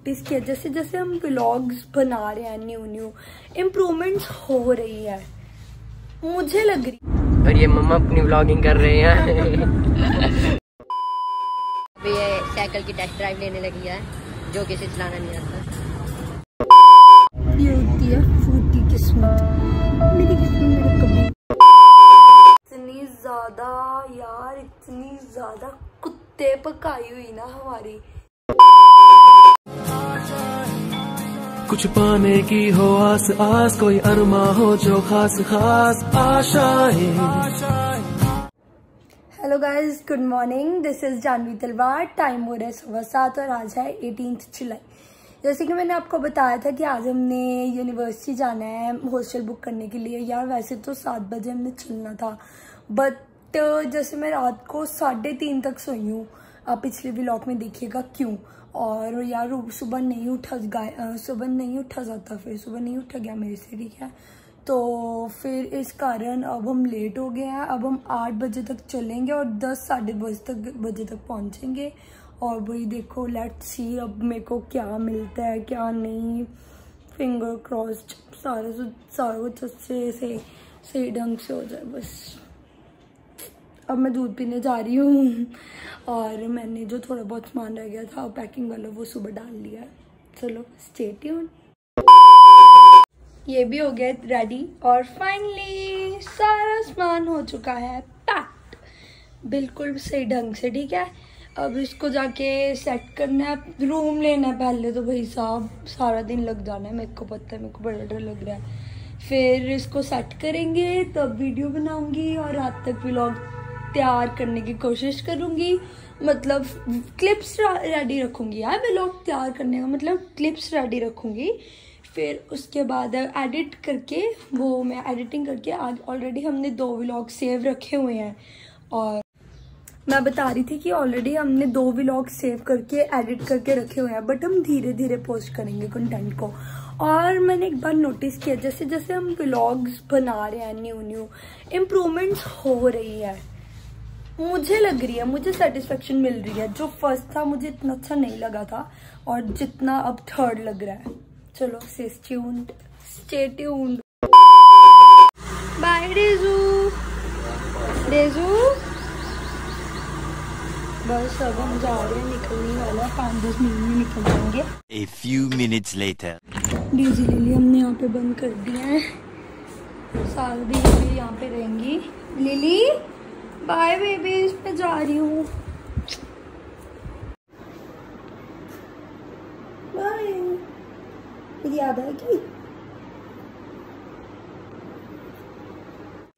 इसके जैसे जैसे हम व्लॉग्स बना रहे हैं न्यू इम्प्रूवमेंट्स हो रही है मुझे लग रही। और ये मम्मा अपनी व्लॉगिंग कर रहे हैं। अभी ये साइकिल की टेस्ट ड्राइव लेने लगी है जो किसी चलाना नहीं आता। ये होती है फूटी किस्मत, मेरी किस्मत मेरे कभी। इतनी ज्यादा यार, इतनी ज्यादा कुत्ते पकाई हुई ना हमारी। कुछ पाने की हो आस आस, कोई अरमा हो जो खास खास आशाएं। Hello guys, good morning. This is Janhvi Talwar. Time हो रहा है 7:15 और आज है 18 जुलाई। जैसे कि मैंने आपको बताया था कि आज हमने यूनिवर्सिटी जाना है हॉस्टल बुक करने के लिए। यार वैसे तो 7 बजे हमने चलना था, बट जैसे मैं रात को 3:30 तक सोई हूँ। आप पिछले व्लॉग में देखिएगा क्यों। और यार सुबह नहीं उठा जाता, फिर सुबह नहीं उठा गया मेरे से, ठीक है। तो फिर इस कारण अब हम लेट हो गए हैं। अब हम 8 बजे तक चलेंगे और 10 साढ़े 10 बजे तक पहुंचेंगे। और वही देखो, लेट्स सी अब मेरे को क्या मिलता है क्या नहीं। फिंगर क्रॉस्ड, सारा कुछ अच्छे से सही ढंग से हो जाए बस। अब मैं दूध पीने जा रही हूँ और मैंने जो थोड़ा बहुत सामान रह गया था पैकिंग वाला वो सुबह डाल लिया। चलो स्टे ट्यून। ये भी हो गया रेडी और फाइनली सारा सामान हो चुका है पैक्ड बिल्कुल सही ढंग से, ठीक है। अब इसको जाके सेट करना है, रूम लेना है पहले तो भाई साहब सारा दिन लग जाना है, मेरे को पता है, मेरे को बड़ा डर लग रहा है। फिर इसको सेट करेंगे तब वीडियो बनाऊंगी और रात तक व्लॉग तैयार करने की कोशिश करूंगी। मतलब क्लिप्स रेडी रखूंगी यार, व्लॉग तैयार करने का मतलब क्लिप्स रेडी रखूंगी। फिर उसके बाद एडिट करके वो मैं एडिटिंग करके आज ऑलरेडी हमने 2 व्लॉग सेव रखे हुए हैं। और मैं बता रही थी कि ऑलरेडी हमने 2 व्लॉग सेव करके एडिट करके रखे हुए हैं, बट हम धीरे धीरे पोस्ट करेंगे कंटेंट को। और मैंने एक बार नोटिस किया जैसे जैसे हम व्लॉग्स बना रहे हैं न्यू इम्प्रूवमेंट्स हो रही है मुझे लग रही है, मुझे सेटिस्फेक्शन मिल रही है। जो फर्स्ट था मुझे इतना अच्छा नहीं लगा था और जितना अब थर्ड लग रहा है। चलो स्टे ट्यून्ड। बाय डेजू। बस अब हम जा रहे हैं, निकलने वाला 5-10 मिनट में निकल जाएंगे। A few minutes later. DG lily हमने यहाँ पे बंद कर दिया है, सारा दिन यहाँ पे रहेंगी। लिली बाय बेबीज, मैं जा रही हूँ, बाय। मुझे याद आएगी।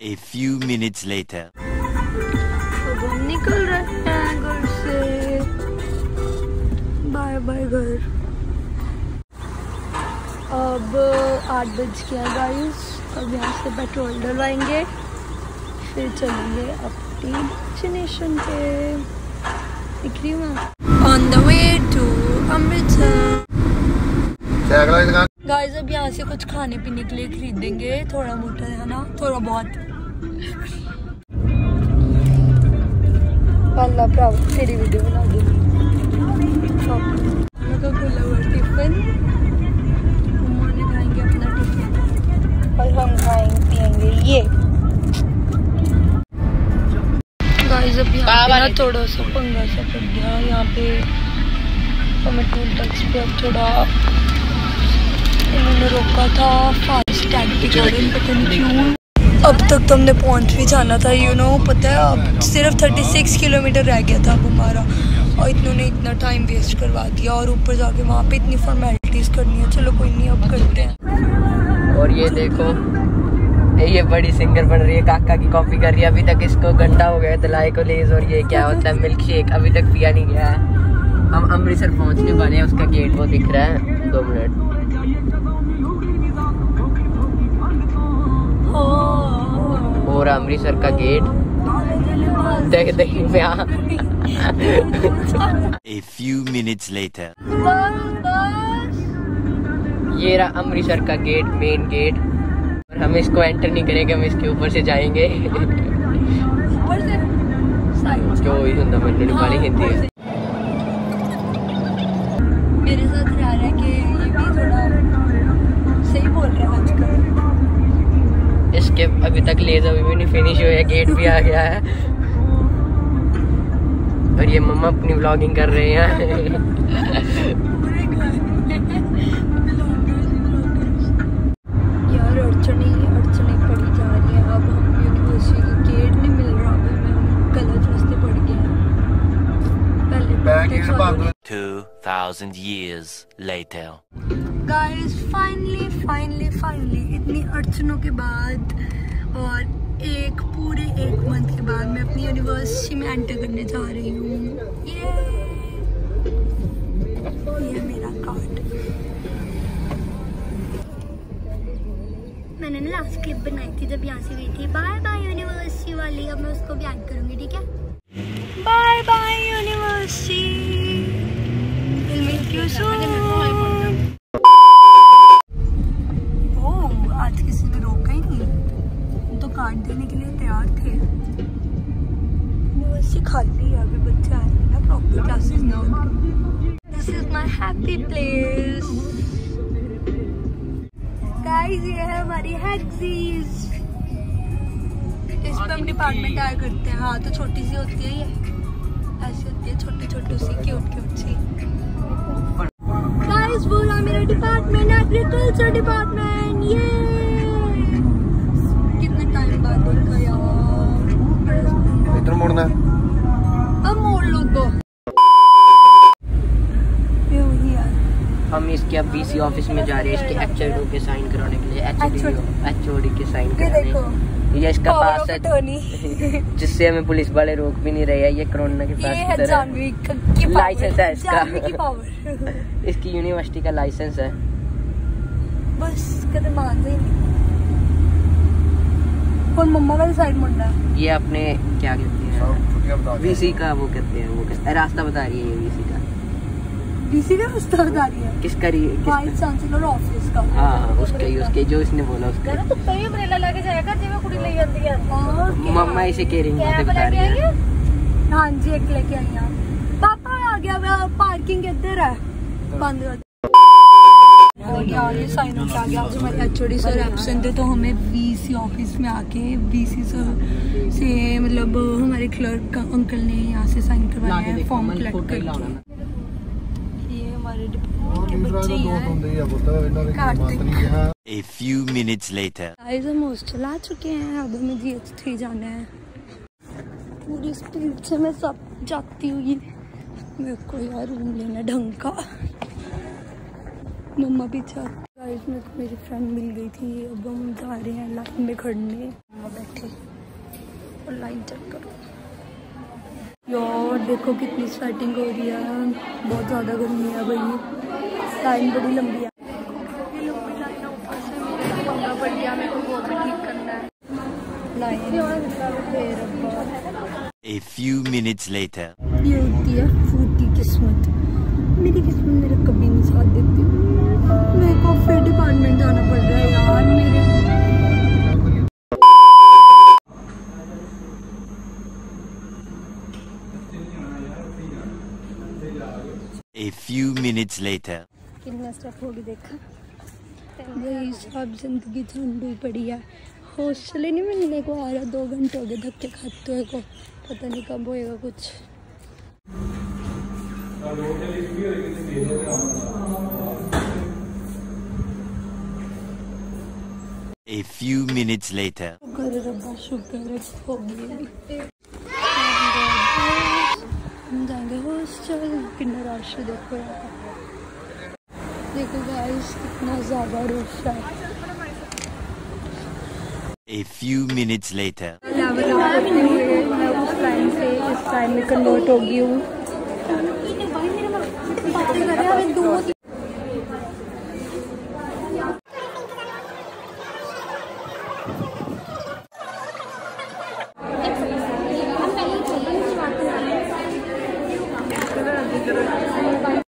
A few minutes later. अब हम निकल रहे हैं घर से। बाय बाय घर। अब 8 बज गया गाइस। अब यहाँ से पेट्रोल डलवाएंगे फिर चलेंगे अपनी डेस्टिनेशन पे। दिख रही हूँ मैं on the way to Amritsar. Guys अब यहाँ से कुछ खाने पीने के लिए खरीदेंगे, थोड़ा मोटा है ना, थोड़ा बहुत। अल्लाह प्राव तेरी वीडियो बना दो। खुला हुआ टिफिन, मम्मा खाएंगे अपना टिफिन और हम पियेंगे ये। गाइस अब यहाँ पे ना थोड़ा सा पंगा सा पड़ गया। यहाँ पे हमें टोल टैक्स पे अब थोड़ा इन्होंने रोका था फास्ट टैग के कारण, पता नहीं क्यों। अब तक तो हमने पहुँच भी जाना था, पता है। अब सिर्फ 36 किलोमीटर रह गया था अब हमारा, और इन्होंने इतना टाइम वेस्ट करवा दिया। और ऊपर जाके वहाँ पे इतनी फॉर्मेलिटीज करनी है। चलो कोई नहीं, अब करते हैं। और ये देखो, ये बड़ी सिंगर बन रही है, काका की कॉपी कर रही है। अभी तक इसको घंटा हो गया दलाई को लेज। और ये क्या होता है मिल्क शेक, अभी तक पिया नहीं गया है। हम अमृतसर पहुंचने वाले हैं, उसका गेट वो दिख रहा है। 2 मिनट। और अमृतसर का गेट देख A few minutes later. ये रहा अमृतसर का गेट, मेन गेट। और हम इसको एंटर नहीं करेंगे, हम इसके ऊपर से जाएंगे। जो ही सुनता मैंने वाली हिंदी मेरे साथ कि अभी तक लेज अभी भी नहीं फिनिश हुए, गेट भी आ गया है और ये मम्मा अपनी व्लॉगिंग कर रहे हैं। यार अड़चने पड़ी जा रही है। अब हम यूनिवर्सिटी का गेट नहीं मिल रहा, मैं गलत रास्ते पड़ गया। पहले 2000 years later. गाइस फाइनली इतनी अड़चनों के बाद और पूरे एक मंथ के बाद मैं अपनी यूनिवर्सिटी में एंटर करने जा रही हूँ। ये मेरा कार्ड। मैंने ना लास्ट क्लिप बनाई थी जब यहाँ से गई थी। बाय बाय यूनिवर्सिटी वाली, अब मैं उसको भी ऐड करूँगी, ठीक है? Bye bye university, will meet you soon. आज किसी ने रोका ही नहीं, तो कार्ड देने के लिए तैयार थे। यूनिवर्सिटी खाली है, अभी बच्चे आए हैं ना, प्रॉपर क्लासेस नहीं होती। This is my happy place. Guys ये है हमारी हैक्सीज। इस पर हम डिपार्टमेंट आया करते हैं। हाँ तो छोटी सी होती है ये, ऐसी होती है छोटी सी क्यूट सी। गाइस वो रहा मेरा डिपार्टमेंट, एग्रीकल्चर डिपार्टमेंट। ये कितने टाइम बाद देखा यार। इधर मुड़ना, अब मोड़ लो तो। हम इसके अब बीसी ऑफिस में जा रहे हैं इसके एचओडी के साइन कराने के लिए। एचओडी के साइन कराने। ये इसका पास है जिससे हमें पुलिस वाले रोक भी नहीं रहे हैं। ये कोरोना के पास लाइसेंस है इसका। इसकी यूनिवर्सिटी का लाइसेंस है। बस कदे मान दे। और मम्मा वाली साइड मुड़ना है। ये अपने क्या कहते हैं वीसी का वो कहते हैं, वो रास्ता बता रही है ये वीसी का। वीसी का रास्ता बता रही है? किसका? वाइस चांसलर ऑफिस का। हाँ उसके जो इसने बोला उसका। मम्मा इसे कह रही है, बता रही है। हाँ जी एक लेके आई हैं। पापा आ गया, पार्किंग इधर है, बंद कर। ये साइन आउट आ गया। आज हमारे एचओडी सर एब्सेंट थे, तो हमें वीसी ऑफिस में आके वीसी सर से मतलब हमारे क्लर्क अंकल ने यहाँ से साइन करवाया है फॉर्म कलेक्ट करके। ये हमारे डिपार्टमेंट के बच्चे हैं। A few minutes later. Guys हम हॉस्टल आ चुके हैं। अब हमें GH3 जाना है। पूरी स्पीड से मैं सब जाती हुई। मेरे को यार रूम लेना ढंग का। मम्मा पीछे गाइस मेरे को मेरी फ्रेंड मिल गई थी। अब हम जा रहे हैं लाइन में खड़ने। मम्मा बैठे और लाइन चेक करो यार, देखो कितनी स्वेटिंग हो रही है। बहुत ज़्यादा गर्मी है भाई, लाइन बड़ी लंबी है। पड़ गया, मेरे को बहुत ठीक करना है line. A few minutes later. ये होती है फूटी किस्मत। मेरी किस्मत मेरा कभी नहीं साथ देती। मेरे को फिर डिपार्टमेंट जाना पड़ रहा है यार। मेरे A few minutes later. कितना स्टेप होगी देखा। वही सब जिंदगी झंड हुई पड़ी है। हॉस्टल ही नहीं मिलने को आ रहा। 2 घंटे हो गए धक्के खाते हुए को। पता नहीं कब होएगा कुछ। A few minutes later. शुक्र रब्बा शुक्र हो गई। हम जाएंगे हॉस्टल। कितना रश देखो यार। देखो गाइस कितना ज़्यादा रश है। A few minutes later. Level up करते हुए मैं उस लाइन से इस लाइन में कन्वर्ट हो गई हूँ।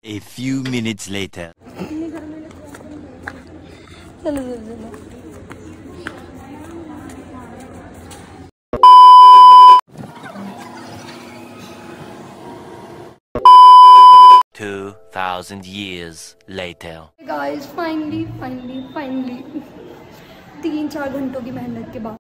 A few minutes later. चलो 2000 years later. गाइस फाइनली 3-4 घंटों की मेहनत के बाद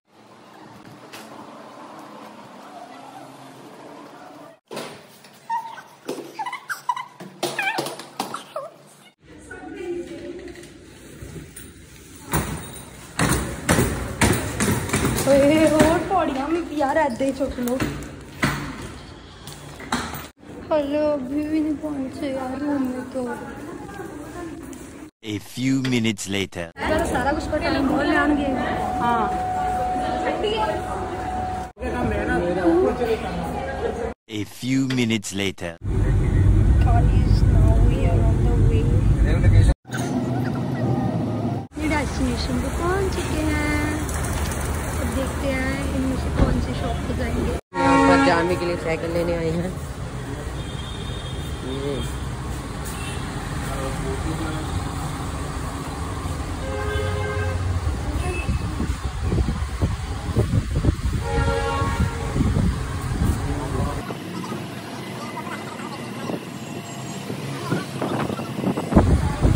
और पौड़ियाँ में भी यार ऐसे ही चुक लो। हेलो, अभी भी नहीं पहुँचे यार रूम में तो। A few minutes later. सारा कुछ पर टाइम बहुत लेंगे। हाँ। A few minutes later. Destination पे पहुंच चुके हैं। अब देखते हैं इनमें से कौन सी शॉप पे जाएंगे। यहाँ पर जानवी के लिए साइकिल लेने आए हैं।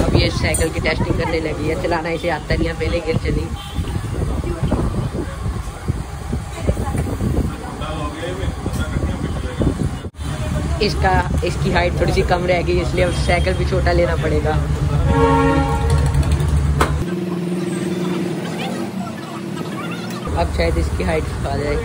अब ये साइकिल की टेस्टिंग करने लगी है। चलाना इसे आता नहीं है, पहले गिर चली। इसकी हाइट थोड़ी सी कम रहेगी, इसलिए साइकिल भी छोटा लेना पड़ेगा। अब शायद इसकी हाइट आ जाए।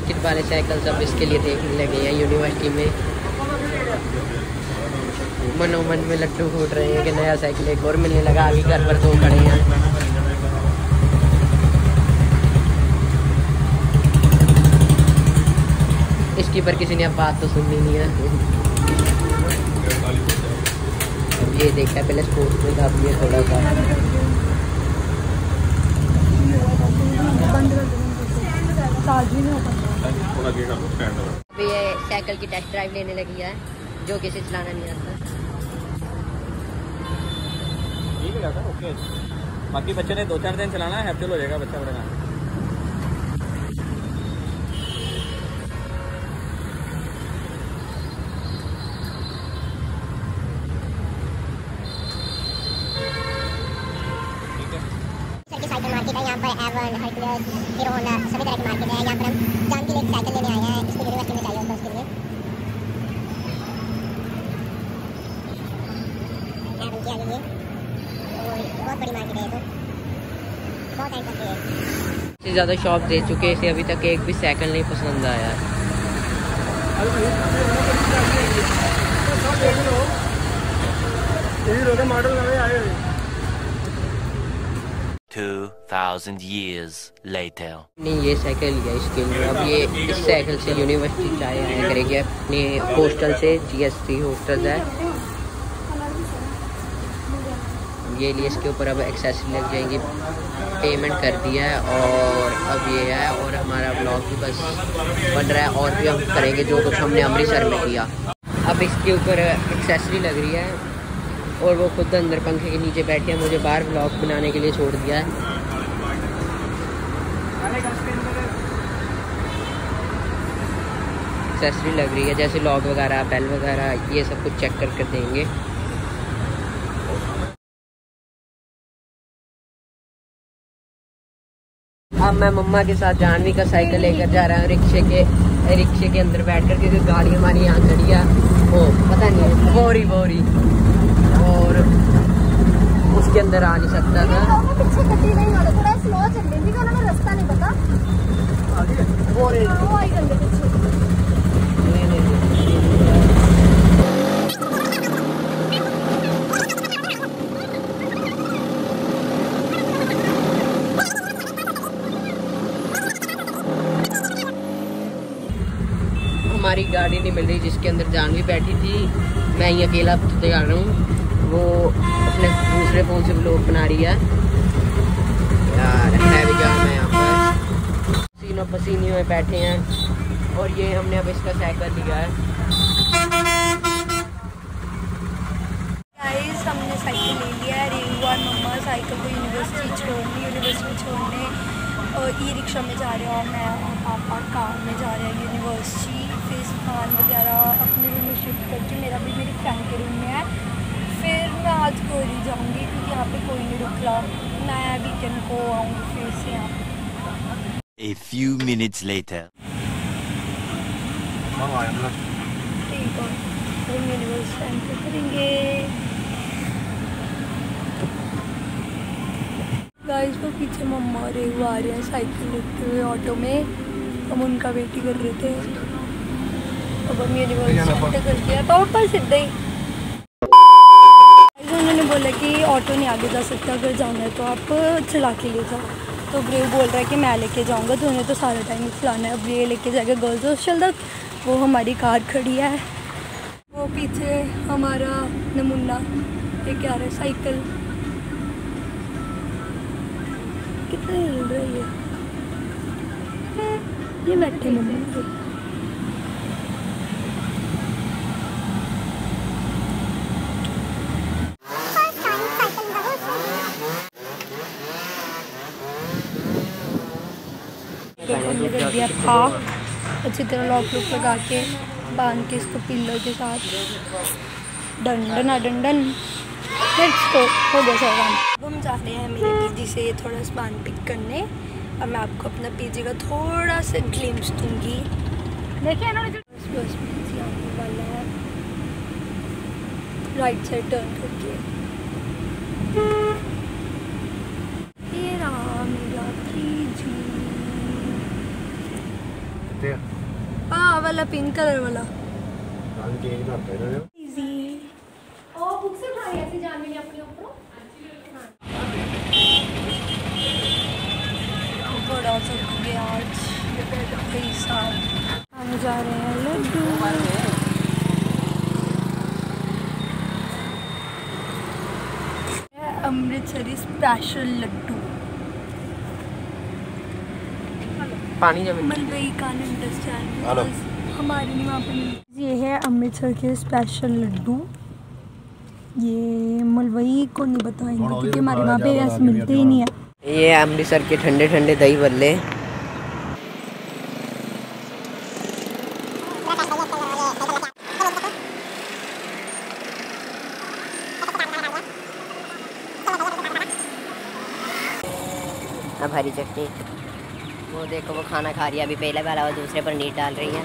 किट वाले साइकिल सब इसके लिए देखने लगे हैं यूनिवर्सिटी में। मनोमन में लड्डू फूट रहे हैं कि नया साइकिल एक और मिलने लगा। अभी घर पर 2 खड़े हैं। इसकी पर किसी ने अब बात तो सुननी नहीं है। ये देखा पहले स्पोर्ट्स में था, अब ये थोड़ा सा अभी ये साइकिल की टेस्ट ड्राइव लेने लगी है, जो किसी चलाना नहीं आता। ठीक है सर, ओके। बाकी बच्चे ने 2-4 दिन चलाना है, हैप्पी हो जाएगा बच्चा बड़ा। साइकिल मार्केट है यहाँ पर। एवन, हरकुलस, हीरो होंडा सभी तरह की मार्केट है। यहाँ पर हम जान के लिए एक साइकिल लेने आए हैं। इसको यूनिवर्सिटी में चाहिए होता है, उसके लिए एवन की आ गई है। बहुत बड़ी मार्केट है, तो बहुत टाइम तक है। इससे ज़्यादा शॉप दे चुके हैं, इसे अभी तक एक भी साइकिल नहीं पसंद आया। 2000 years later. नहीं, ये साइकिल लिया इसके लिए। अब ये इस साइकिल से यूनिवर्सिटी चाहे आया करेगी। अपने हॉस्टल से, GSC हॉस्टल है ये लिए। इसके ऊपर अब एक्सेसरी लग जाएंगी। पेमेंट कर दिया है और अब ये है। और हमारा ब्लॉग भी बस बन रहा है, और भी हम करेंगे जो कुछ हमने अमृतसर में किया। अब इसके ऊपर एक्सेसरी लग रही है और वो खुद अंदर पंखे के नीचे बैठे हैं। मुझे बाहर ब्लॉग बनाने के लिए छोड़ दिया है। एक्सेसरी लग रही है जैसे लॉक वगैरह, बेल वगैरह, ये सब कुछ चेक करके देंगे। अब मैं मम्मा के साथ जानवी का साइकिल लेकर जा रहा हूँ रिक्शे के अंदर बैठकर, क्योंकि गाड़ी हमारी यहाँ खड़ी है। वो पता नहीं बोरी और उसके अंदर आ नहीं सकता था। पीछे गड्डी नहीं वाला थोड़ा स्लो चल रही थी, उन्हें रास्ता नहीं पता। वो आई गंदे पीछे। हमारी गाड़ी नहीं मिल रही जिसके अंदर जानवी बैठी थी। मैं ही अकेला जा रहा हूँ। वो अपने दूसरे फ़ोन से व्लॉग बना रही है। यार है भी जाम है यहाँ पर, पसीनों पसीने में बैठे हैं। और ये हमने अब इसका साइकिल लिया है। गाइस, हमने साइकिल ले लिया है। रेहू और मम्मा साइकिल को यूनिवर्सिटी छोड़ने और ई-रिक्शा में जा रहे हैं, और मैं और पापा कार में जा रहे हैं यूनिवर्सिटी। फिर सामान वगैरह अपने रूम में शिफ्ट करके, मेरा भी मेरी फ्रेंड के रूम में है। फिर मैं आज कोरी जाऊंगी क्योंकि यहाँ पे कोई नहीं रुक रहा। मैं वीकेंड को आऊँगी फिर से यहाँ पे। A few minutes later. ठीक है, हम यूनिवर्स एंटर करेंगे। गाइस वो पीछे मम्मा और रेहू आ रहे हैं साइकिल लेते हुए ऑटो में, हम उनका वेट ही कर रहे थे। अब हम यूनिवर्स एंटर कर दिया। पापा सीधा ही उन्होंने बोला कि ऑटो नहीं आगे जा सकता, अगर जाना है तो आप चला के ले जाओ। तो रेहू बोल रहा है कि मैं लेके जाऊंगा, तो उन्हें तो सारा टाइम चलाना है। अब ये लेके जाएगा गर्ल्स हॉस्टल तक, वो हमारी कार खड़ी है। वो पीछे हमारा नमूना लेके आ रहा है साइकिल। कितना हिल रहा है ये बैठे मम्मा। कर दिया पार्क, अच्छी तरह लॉक लुक लगा के बांध के इसको पिल्लो के साथ डंडन डंडन। तो हो गया सर काम। अब हम जा रहे हैं मेरे पीजी से ये थोड़ा सामान पिक करने, और मैं आपको अपना पीजी का थोड़ा सा ग्लिम्स दूंगी। देखिए ना बस पीजी आने वाला है, राइट साइड टर्न करके। ये रहा मेरा पीजी। हाँ वाला पिंक कलर वाला बड़ा सा गया आज कई साल। हम जा रहे हैं लड्डू। अमृतसरी स्पेशल लड्डू, पानी जब मलवई का अंडरस्टैंड हमारे नहीं वहाँ पे। ये है अमृतसर के स्पेशल लड्डू। ये मलवई को नहीं बताएंगे क्योंकि हमारे वहाँ पे ऐसे मिलते ही नहीं है। ये अमृतसर के ठंडे ठंडे दही बल्ले। अब हरी चटनी। वो देखो वो खाना खा रही है अभी, पहले वाला वो दूसरे पर नीट डाल रही है।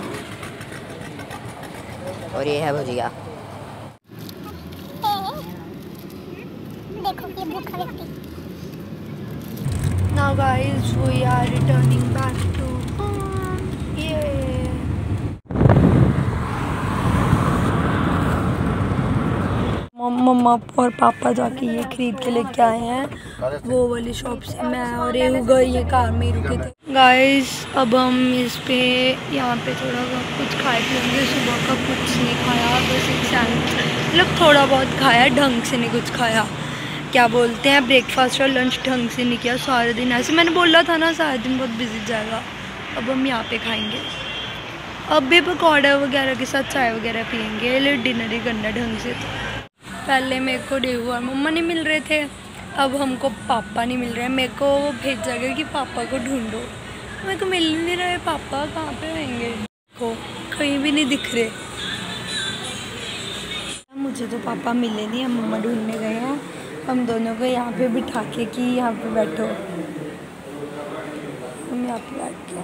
और ये है भुजिया। Now guys, we are returning back to home. Yeah. मम्मा और पापा जाके ये खरीद के लेके आए हैं वो वाली शॉप से। मैं और रेहू गए ये कार में ही रुके थे। गाइस अब हम इस पे यहाँ पे थोड़ा बहुत कुछ खाए पिएंगे। सुबह का कुछ नहीं खाया, बस एक सैंडविच, मतलब थोड़ा बहुत खाया, ढंग से नहीं कुछ खाया। क्या बोलते हैं ब्रेकफास्ट और लंच ढंग से नहीं किया सारे दिन। ऐसे मैंने बोला था ना सारा दिन बहुत बिजी जाएगा। अब हम यहाँ पे खाएंगे, अब भी पकौड़ा वगैरह के साथ चाय वगैरह पियेंगे, लेकिन डिनर ही करना ढंग से। तो पहले मेरे को रेहू और मम्मा नहीं मिल रहे थे, अब हमको पापा नहीं मिल रहे हैं। मेरे को भेजा गया कि पापा को ढूंढो, मेरे को मिल नहीं रहे। पापा कहाँ पे रहेंगे, को कहीं भी नहीं दिख रहे मुझे। तो पापा मिले नहीं, हम मम्मा ढूंढने गए हैं। हम दोनों को यहाँ पे बिठा के कि यहाँ पे बैठो, हम यहाँ पे बैठ के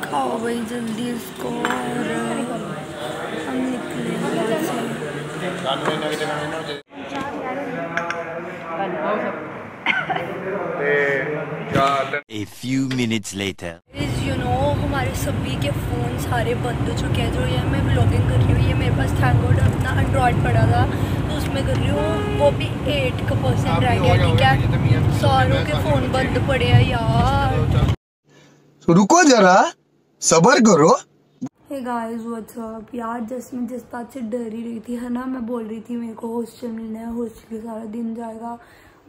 खाओ भाई जल्दी इसको, और हम निकले। A few minutes later. You know, हमारे सभी के फ़ोन सारे बंद हो चुके हैं। जो ये मैं ब्लॉगिंग कर रही हूँ, ये मेरे पास थैंक गॉड अपना एंड्रॉयड पड़ा था तो उसमें कर रही हूँ, वो भी 8% रह गया। ठीक है, सारों के फ़ोन बंद पड़े हैं यार। रुको जरा सब्र करो। हे गाइस व्हाट्स अप यार, मैं जिस बात से डर ही रही थी है ना, मैं बोल रही थी मेरे को हॉस्टल मिलना है, हॉस्टल के सारा दिन जाएगा,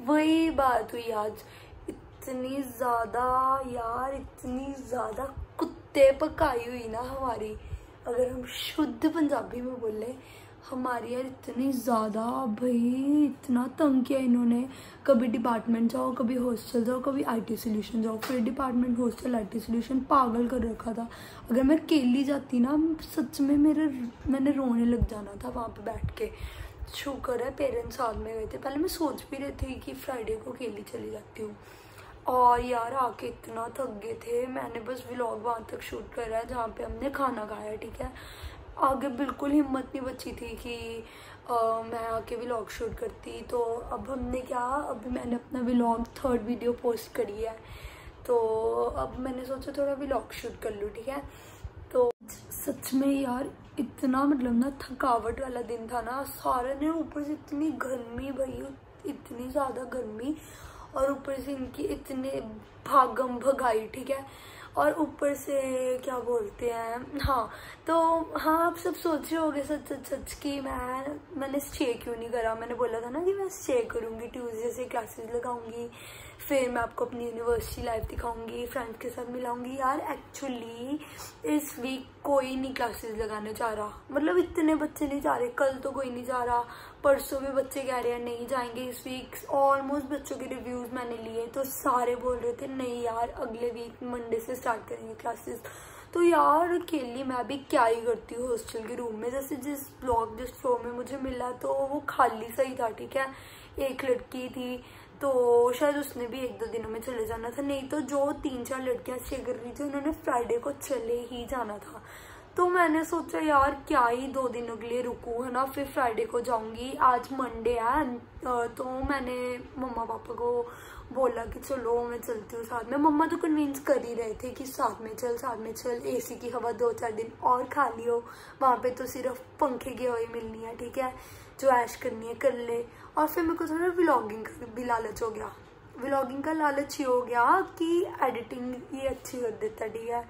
वही बात हुई आज। इतनी ज़्यादा यार, इतनी ज़्यादा कुत्ते पकाई हुई ना हमारी, अगर हम शुद्ध पंजाबी में बोले हमारी यार इतनी ज़्यादा भाई, इतना तंग किया इन्होंने। कभी डिपार्टमेंट जाओ, कभी हॉस्टल जाओ, कभी आईटी सॉल्यूशन जाओ, फिर डिपार्टमेंट हॉस्टल आईटी सॉल्यूशन, पागल कर रखा था। अगर मैं अकेली जाती ना सच में मैंने रोने लग जाना था वहाँ पे बैठ के। शुक्र है पेरेंट्स साथ में गए थे। पहले मैं सोच भी रही थी कि फ्राइडे को अकेली चली जाती हूँ, और यार आके इतना थक गए थे। मैंने बस व्लॉग वहाँ तक शूट करा है जहाँ पे हमने खाना खाया, ठीक है। आगे बिल्कुल हिम्मत नहीं बची थी कि मैं आके व्लॉग शूट करती। तो अब हमने क्या, अभी मैंने अपना व्लॉग 3rd वीडियो पोस्ट करी है, तो अब मैंने सोचा थोड़ा व्लॉग शूट कर लूँ, ठीक है। तो सच में यार इतना मतलब ना थकावट वाला दिन था ना, सारे ने ऊपर से इतनी गर्मी भाई, इतनी ज़्यादा गर्मी, और ऊपर से इनकी इतने भागम भगाई, ठीक है। और ऊपर से क्या बोलते हैं, हाँ तो हाँ आप सब सोच रहे होंगे सच सच सच कि मैंने स्टे क्यों नहीं करा। मैंने बोला था ना कि मैं स्टे करूँगी, ट्यूसडे से क्लासेस लगाऊंगी, फिर मैं आपको अपनी यूनिवर्सिटी लाइफ दिखाऊंगी, फ्रेंड्स के साथ मिलाऊंगी। यार एक्चुअली इस वीक कोई नहीं क्लासेस लगाने जा रहा, मतलब इतने बच्चे नहीं जा रहे। कल तो कोई नहीं जा रहा, परसों भी बच्चे कह रहे हैं नहीं जाएंगे इस वीक। ऑलमोस्ट बच्चों के रिव्यूज मैंने लिए तो सारे बोल रहे थे नहीं यार अगले वीक मंडे से स्टार्ट करेंगे क्लासेस। तो यार अकेली मैं भी क्या ही करती हूँ हॉस्टल के रूम में। जैसे जिस फ्लोर में मुझे मिला तो वो खाली सही था, ठीक है। एक लड़की थी तो शायद उसने भी 1-2 दिनों में चले जाना था, नहीं तो जो 3-4 लड़कियां स्टे कर रही थी उन्होंने फ्राइडे को चले ही जाना था। तो मैंने सोचा यार क्या ही 2 दिनों के लिए रुकूं, है ना, फिर फ्राइडे को जाऊंगी। आज मंडे है, तो मैंने मम्मा पापा को बोला कि चलो मैं चलती हूँ साथ में। मम्मा तो कन्विंस कर ही रहे थे कि साथ में चल, एसी की हवा 2-4 दिन और खा लियो, वहाँ पे तो सिर्फ पंखे की हवा मिलनी है, ठीक है, जो ऐश करनी है कर ले। और फिर मेरे को थोड़ा व्लॉगिंग का भी लालच हो गया। व्लॉगिंग का लालच ये हो गया कि एडिटिंग ये अच्छी कर देता, ठीक है।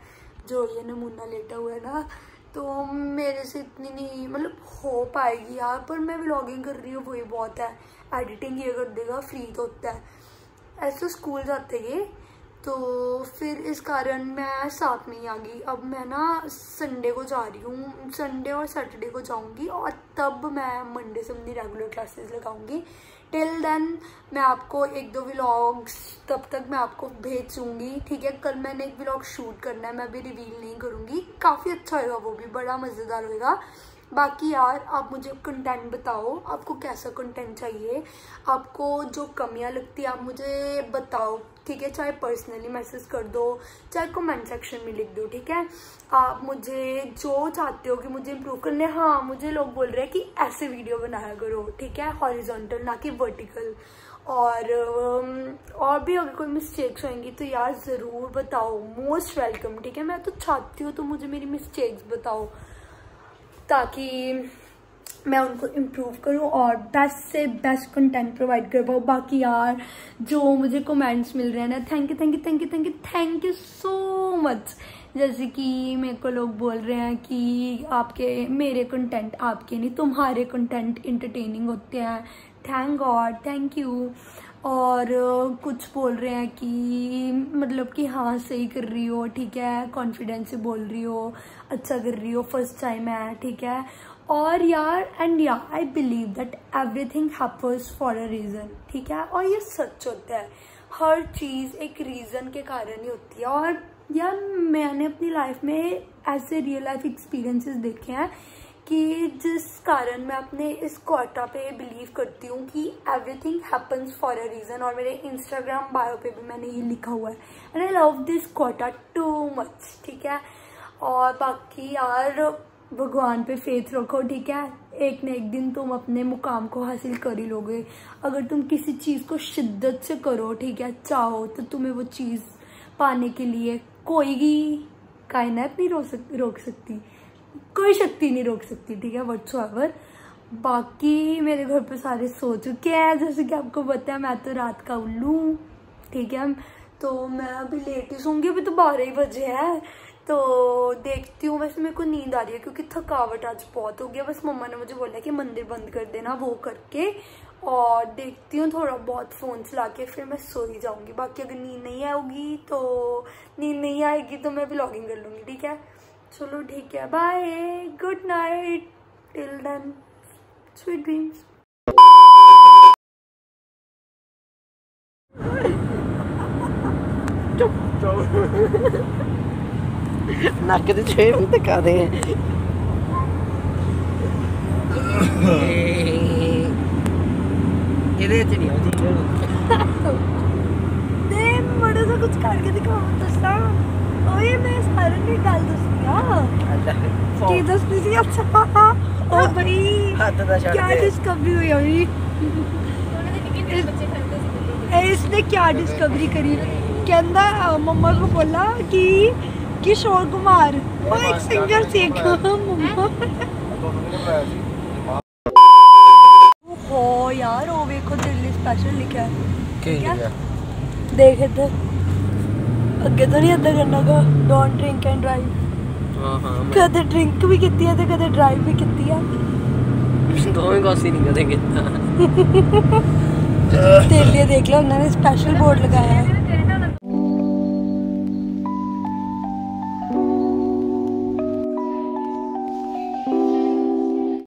जो ये नमूना लेटा हुआ है ना, तो मेरे से इतनी नहीं मतलब हो पाएगी यार, पर मैं व्लॉगिंग कर रही हूँ वही बहुत है। एडिटिंग ये कर देगा, फ्री तो होता है। ऐसे स्कूल जाते ये, तो फिर इस कारण मैं साथ में ही आ गई। अब मैं ना संडे को जा रही हूँ, संडे और सैटरडे को जाऊँगी, और तब मैं मंडे से अपनी रेगुलर क्लासेस लगाऊंगी। टिल देन मैं आपको 1-2 व्लॉग्स तब तक मैं आपको भेजूंगी, ठीक है। कल मैंने एक व्लॉग शूट करना है, मैं भी रिवील नहीं करूँगी, काफ़ी अच्छा होगा, वो भी बड़ा मज़ेदार होगा। बाकी यार आप मुझे कंटेंट बताओ, आपको कैसा कंटेंट चाहिए, आपको जो कमियां लगती है आप मुझे बताओ, ठीक है। चाहे पर्सनली मैसेज कर दो, चाहे कमेंट सेक्शन में लिख दो, ठीक है। आप मुझे जो चाहते हो कि मुझे इम्प्रूव करने, हाँ मुझे लोग बोल रहे हैं कि ऐसे वीडियो बनाया करो, ठीक है, हॉरिजॉन्टल ना कि वर्टिकल। और भी अगर कोई मिस्टेक्स होंगी तो यार ज़रूर बताओ, मोस्ट वेलकम, ठीक है। मैं तो चाहती हूँ तो मुझे मेरी मिस्टेक्स बताओ ताकि मैं उनको इम्प्रूव करूँ और बेस्ट से बेस्ट कंटेंट प्रोवाइड कर पाऊँ। बाकी यार जो मुझे कमेंट्स मिल रहे हैं ना, थैंक यू सो मच। जैसे कि मेरे को लोग बोल रहे हैं कि आपके मेरे कंटेंट आपके नहीं, तुम्हारे कंटेंट इंटरटेनिंग होते हैं, थैंक गॉड, थैंक यू। और कुछ बोल रहे हैं कि मतलब कि हाँ सही कर रही हो, ठीक है, कॉन्फिडेंस से बोल रही हो, अच्छा कर रही हो, फर्स्ट टाइम है, ठीक है। और यार I believe that everything happens for a reason, ठीक है। और ये सच होता है, हर चीज़ एक रीज़न के कारण ही होती है। और यार मैंने अपनी लाइफ में ऐसे रियल लाइफ एक्सपीरियंसेस देखे हैं कि जिस कारण मैं अपने इस क्वाटा पे बिलीव करती हूँ कि everything happens for a reason. और मेरे इंस्टाग्राम बायो पे भी मैंने ये लिखा हुआ है, and I love this quota too much, ठीक है। और बाकी यार भगवान पे फेथ रखो, ठीक है, एक न एक दिन तुम अपने मुकाम को हासिल कर ही लोगे। अगर तुम किसी चीज़ को शिद्दत से करो, ठीक है, चाहो, तो तुम्हें वो चीज़ पाने के लिए कोई कायनात नहीं रोक सकती, कोई शक्ति नहीं रोक सकती, ठीक है, व्हाटसोएवर। बाकी मेरे घर पे सारे सो चुके हैं, जैसे कि आपको पता है मैं तो रात का उल्लू हूँ, ठीक है। तो मैं अभी लेट ही सोऊंगी, अभी तो 12 ही बजे है। तो देखती हूँ, वैसे मेरे को नींद आ रही है क्योंकि थकावट आज बहुत हो गया। बस मम्मा ने मुझे बोला कि मंदिर बंद कर देना, वो करके, और देखती हूँ थोड़ा बहुत फ़ोन चला के फिर मैं सो ही जाऊँगी। बाकी अगर नींद नहीं आएगी तो मैं व्लॉगिंग कर लूँगी, ठीक है। चलो ठीक है, bye, good night, till then sweet dreams. नक ते छेड़ भी दिखा दे। ਇਹਦੇ ਚ ਨਹੀਂ ਆਉਂਦੀ बड़ा सा कुछ करके दिखाओ दसा ओए मैं सारे ने गल दसनी की दसनी सी अच्छा ओ भाई क्या डिस्कवरी हुई अभी इसने क्या डिस्कवरी करी कहंदा मम्मा को बोला कि किशोर कुमार वो एक सिंगर थे मम्मा हो यार वो देखो दिल्ली स्पेशल लिखा है क्या देख इधर अगे तो नहीं इदा करना का डोंट ड्रिंक एंड ड्राइव कदे ड्रिंक भी की है ते कदे ड्राइव भी की है दोवें कोसी नहीं कदे कितना तेरे लिए देख लो उन्होंने स्पेशल बोर्ड लगाया है